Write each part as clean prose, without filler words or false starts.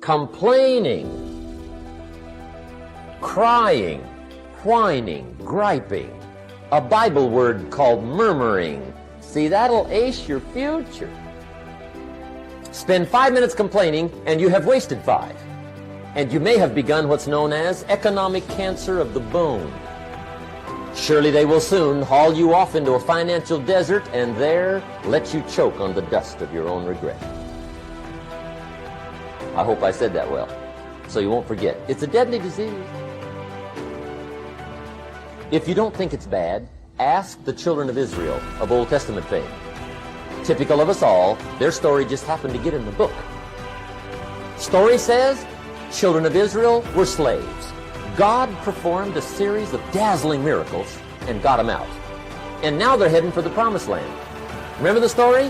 complaining, crying, whining, griping. A Bible word called murmuring. See, that'll ace your future. Spend 5 minutes complaining, and you have wasted 5. And you may have begun what's known as economic cancer of the bone. Surely they will soon haul you off into a financial desert and there let you choke on the dust of your own regret. I hope I said that well, so you won't forget. It's a deadly disease. If you don't think it's bad, ask the children of Israel of Old Testament fame. Typical of us all, their story just happened to get in the book. Story says, children of Israel were slaves. God performed a series of dazzling miracles and got them out. And now they're heading for the promised land. Remember the story?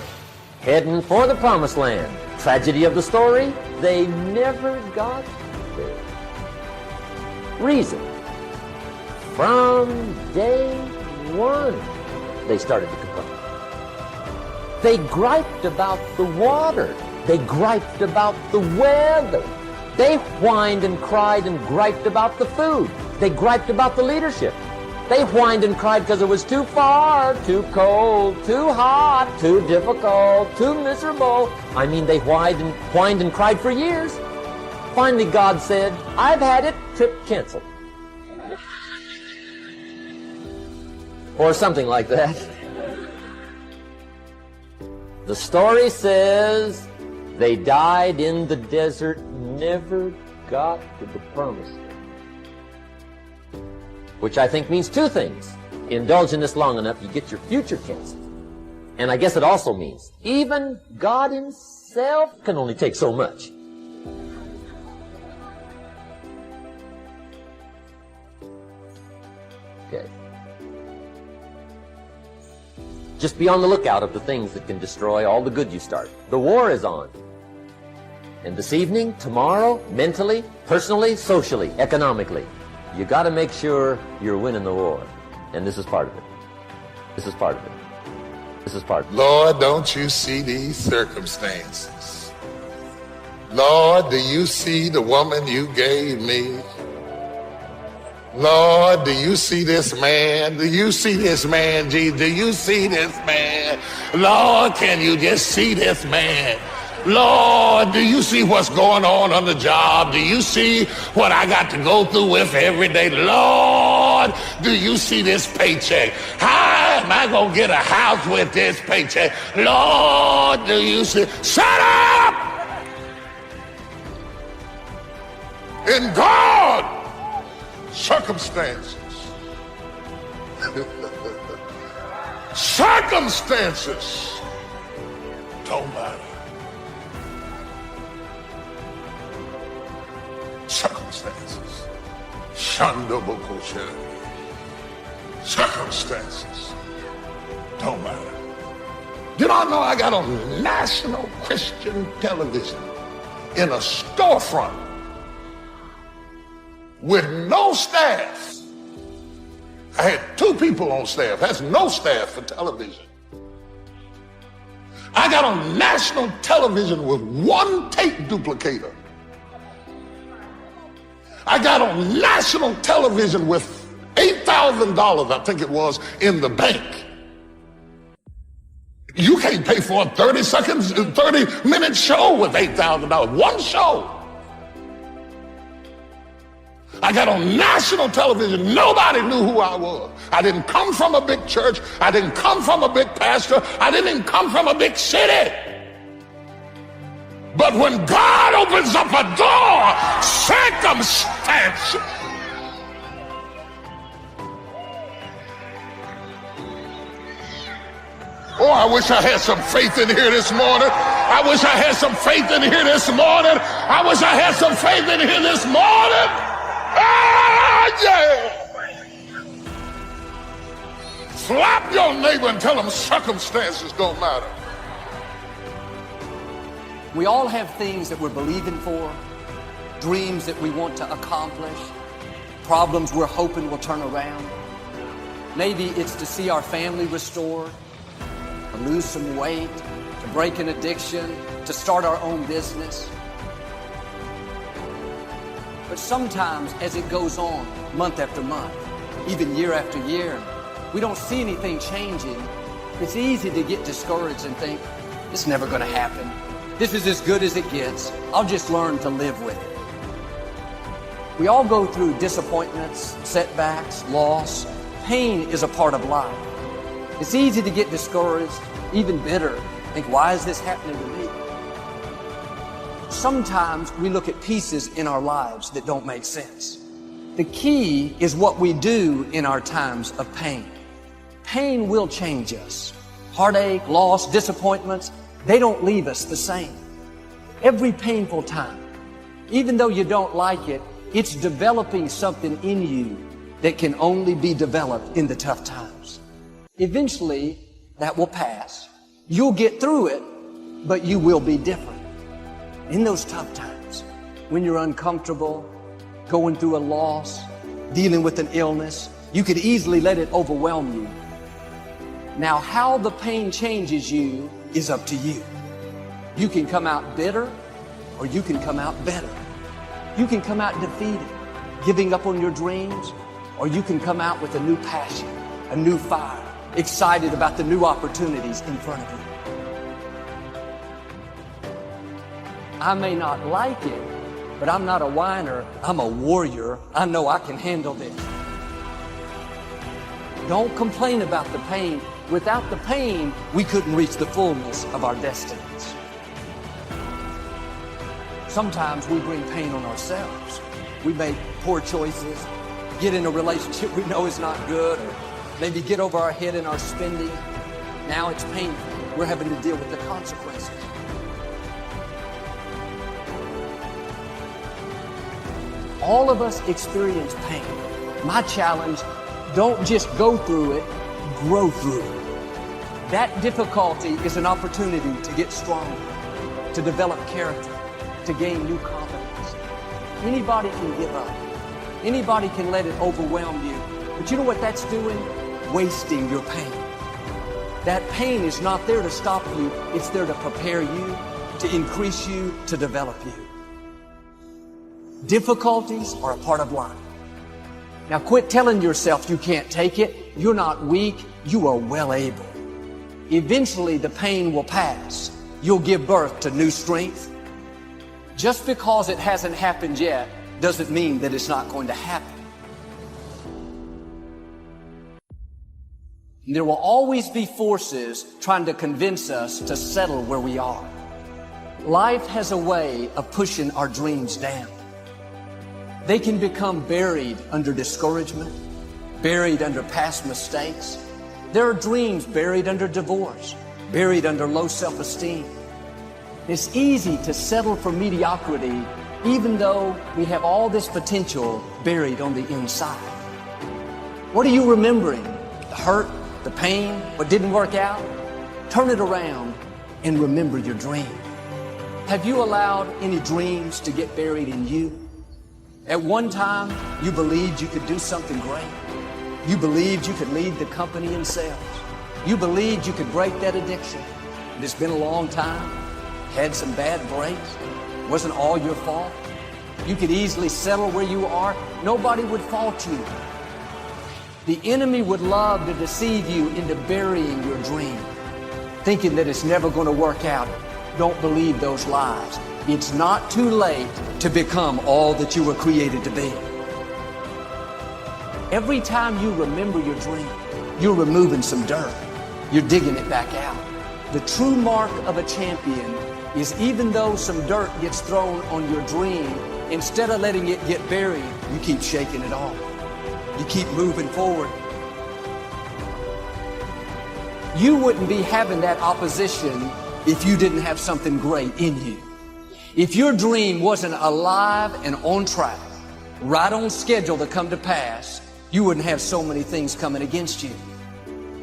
Heading for the promised land. Tragedy of the story, they never got there. Reason. From day one, they started to complain. They griped about the water. They griped about the weather. They whined and cried and griped about the food. They griped about the leadership. They whined and cried because it was too far, too cold, too hot, too difficult, too miserable. I mean, they whined and cried for years. Finally, God said, I've had it, trip canceled. Or something like that. The story says they died in the desert, never got to the promised land. Which I think means 2 things. Indulge in this long enough, you get your future canceled. And I guess it also means even God himself can only take so much. Okay. Just be on the lookout of the things that can destroy all the good you start. The war is on. And this evening, tomorrow, mentally, personally, socially, economically, you got to make sure you're winning the war. And this is part of it. This is part of it. This is part of it. Lord, don't you see these circumstances? Lord, do you see the woman you gave me? Lord, do you see this man? Do you see this man, Jesus? Do you see this man? Lord, can you just see this man? Lord, do you see what's going on the job? Do you see what I got to go through with every day? Lord, do you see this paycheck? How am I going to get a house with this paycheck? Lord, do you see? Shut up! In God, circumstances. Circumstances don't matter. Circumstances. Circumstances don't matter. Did I know I got on national Christian television in a storefront with no staff? I had 2 people on staff. That's no staff for television. I got on national television with 1 tape duplicator. I got on national television with $8,000, I think it was, in the bank. You can't pay for a 30-minute show with $8,000. 1 show. I got on national television. Nobody knew who I was. I didn't come from a big church. I didn't come from a big pastor. I didn't even come from a big city. But when God opens up a door, circumstances. Oh, I wish I had some faith in here this morning. I wish I had some faith in here this morning. I wish I had some faith in here this morning. Ah, yeah. Slap your neighbor and tell them circumstances don't matter. We all have things that we're believing for, dreams that we want to accomplish, problems we're hoping will turn around. Maybe it's to see our family restored, to lose some weight, to break an addiction, to start our own business. But sometimes as it goes on, month after month, even year after year, we don't see anything changing. It's easy to get discouraged and think, it's never going to happen. This is as good as it gets. I'll just learn to live with it. We all go through disappointments, setbacks, loss. Pain is a part of life. It's easy to get discouraged, even bitter. Think, why is this happening to me? Sometimes we look at pieces in our lives that don't make sense. The key is what we do in our times of pain. Pain will change us. Heartache, loss, disappointments, they don't leave us the same. Every painful time, even though you don't like it, it's developing something in you that can only be developed in the tough times. Eventually, that will pass. You'll get through it, but you will be different. In those tough times, when you're uncomfortable, going through a loss, dealing with an illness, you could easily let it overwhelm you. Now, how the pain changes you is up to you. You can come out bitter, or you can come out better. You can come out defeated, giving up on your dreams, or you can come out with a new passion, a new fire, excited about the new opportunities in front of you. I may not like it, but I'm not a whiner. I'm a warrior. I know I can handle this. Don't complain about the pain. Without the pain, we couldn't reach the fullness of our destinies. Sometimes we bring pain on ourselves. We make poor choices, get in a relationship we know is not good, or maybe get over our head in our spending. Now it's painful. We're having to deal with the consequences. All of us experience pain. My challenge, don't just go through it, grow through it. That difficulty is an opportunity to get stronger, to develop character, to gain new confidence. Anybody can give up. Anybody can let it overwhelm you. But you know what that's doing? Wasting your pain. That pain is not there to stop you. It's there to prepare you, to increase you, to develop you. Difficulties are a part of life. Now quit telling yourself you can't take it. You're not weak. You are well able. Eventually the pain will pass. You'll give birth to new strength. Just because it hasn't happened yet doesn't mean that it's not going to happen. There will always be forces trying to convince us to settle where we are. Life has a way of pushing our dreams down. They can become buried under discouragement, buried under past mistakes. There are dreams buried under divorce, buried under low self-esteem. It's easy to settle for mediocrity even though we have all this potential buried on the inside. What are you remembering? The hurt, the pain, what didn't work out? Turn it around and remember your dream. Have you allowed any dreams to get buried in you? At one time, you believed you could do something great. You believed you could lead the company in sales. You believed you could break that addiction. And it's been a long time. Had some bad breaks. Wasn't all your fault. You could easily settle where you are. Nobody would fault you. The enemy would love to deceive you into burying your dream, thinking that it's never going to work out. Don't believe those lies. It's not too late to become all that you were created to be. Every time you remember your dream, you're removing some dirt. You're digging it back out. The true mark of a champion is even though some dirt gets thrown on your dream, instead of letting it get buried, you keep shaking it off. You keep moving forward. You wouldn't be having that opposition if you didn't have something great in you. If your dream wasn't alive and on track, right on schedule to come to pass, you wouldn't have so many things coming against you.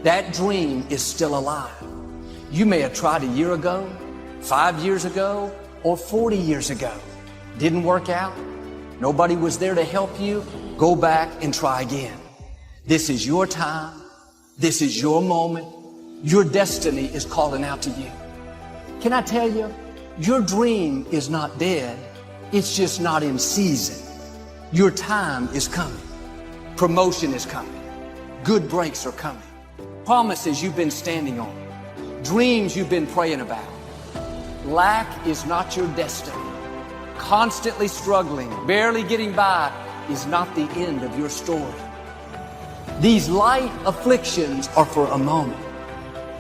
That dream is still alive. You may have tried a year ago, 5 years ago, or 40 years ago. Didn't work out. Nobody was there to help you. Go back and try again. This is your time. This is your moment. Your destiny is calling out to you. Can I tell you, your dream is not dead. It's just not in season. Your time is coming. Promotion is coming. Good breaks are coming. Promises you've been standing on. Dreams you've been praying about. Lack is not your destiny. Constantly struggling, barely getting by is not the end of your story. These light afflictions are for a moment.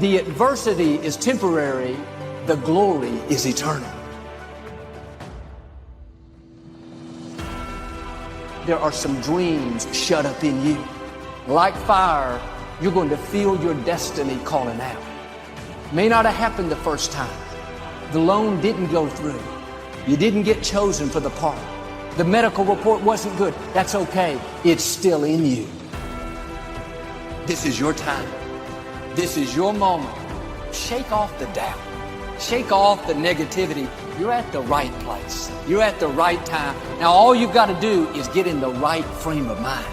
The adversity is temporary. The glory is eternal. There are some dreams shut up in you. Like fire, you're going to feel your destiny calling out. May not have happened the first time. The loan didn't go through. You didn't get chosen for the part. The medical report wasn't good. That's okay. It's still in you. This is your time. This is your moment. Shake off the doubt. Shake off the negativity. You're at the right place. You're at the right time. Now all you've got to do is get in the right frame of mind.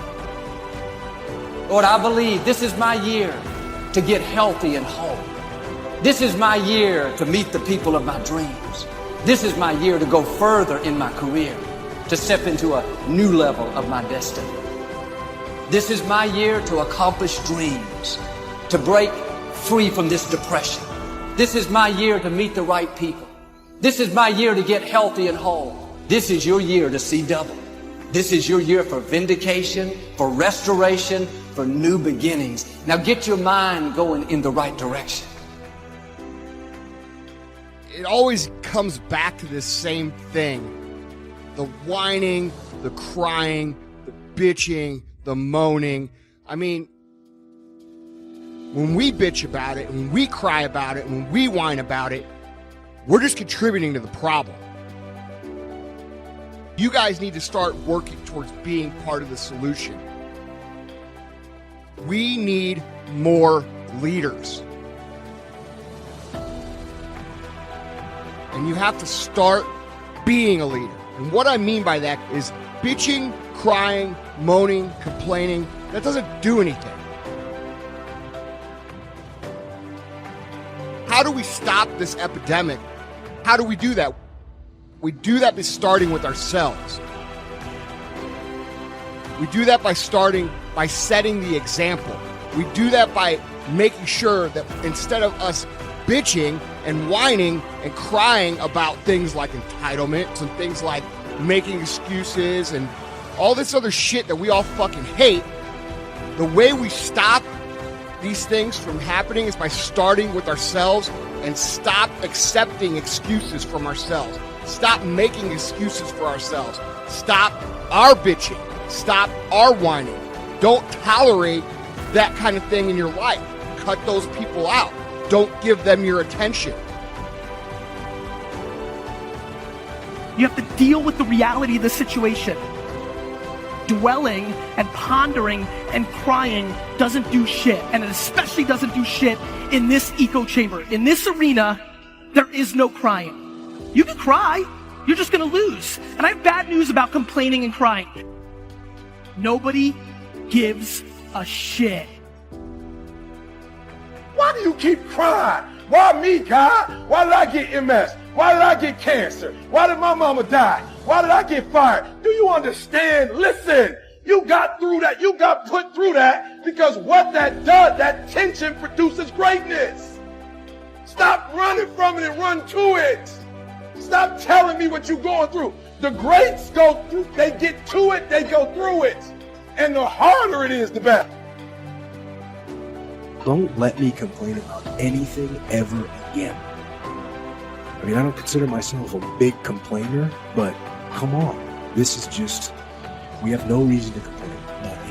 Lord, I believe this is my year to get healthy and whole. This is my year to meet the people of my dreams. This is my year to go further in my career, to step into a new level of my destiny. This is my year to accomplish dreams, to break free from this depression. This is my year to meet the right people. This is my year to get healthy and whole. This is your year to see double. This is your year for vindication, for restoration, for new beginnings. Now get your mind going in the right direction. It always comes back to this same thing. The whining, the crying, the bitching, the moaning. I mean, when we bitch about it, when we cry about it, when we whine about it, we're just contributing to the problem. You guys need to start working towards being part of the solution. We need more leaders. And you have to start being a leader. And what I mean by that is bitching, crying, moaning, complaining, that doesn't do anything. How do we stop this epidemic? How do we do that? We do that by starting with ourselves. We do that by setting the example. We do that by making sure that instead of us bitching and whining and crying about things like entitlements and things like making excuses and all this other shit that we all fucking hate, the way we stop these things from happening is by starting with ourselves and stop accepting excuses from ourselves. Stop making excuses for ourselves. Stop our bitching. Stop our whining. Don't tolerate that kind of thing in your life. Cut those people out. Don't give them your attention. You have to deal with the reality of the situation. Dwelling and pondering and crying doesn't do shit. And it especially doesn't do shit in this echo chamber. In this arena, there is no crying. You can cry, you're just gonna lose. And I have bad news about complaining and crying. Nobody gives a shit. Why do you keep crying? Why me, God? Why did I get MS? Why did I get cancer? Why did my mama die? Why did I get fired? Do you understand? Listen, you got through that. You got put through that because what that does, that tension produces greatness. Stop running from it and run to it. Stop telling me what you're going through. The greats go through, they get to it, they go through it. And the harder it is, the better. Don't let me complain about anything ever again. I mean, I don't consider myself a big complainer, but come on. This is just, we have no reason to complain about anything.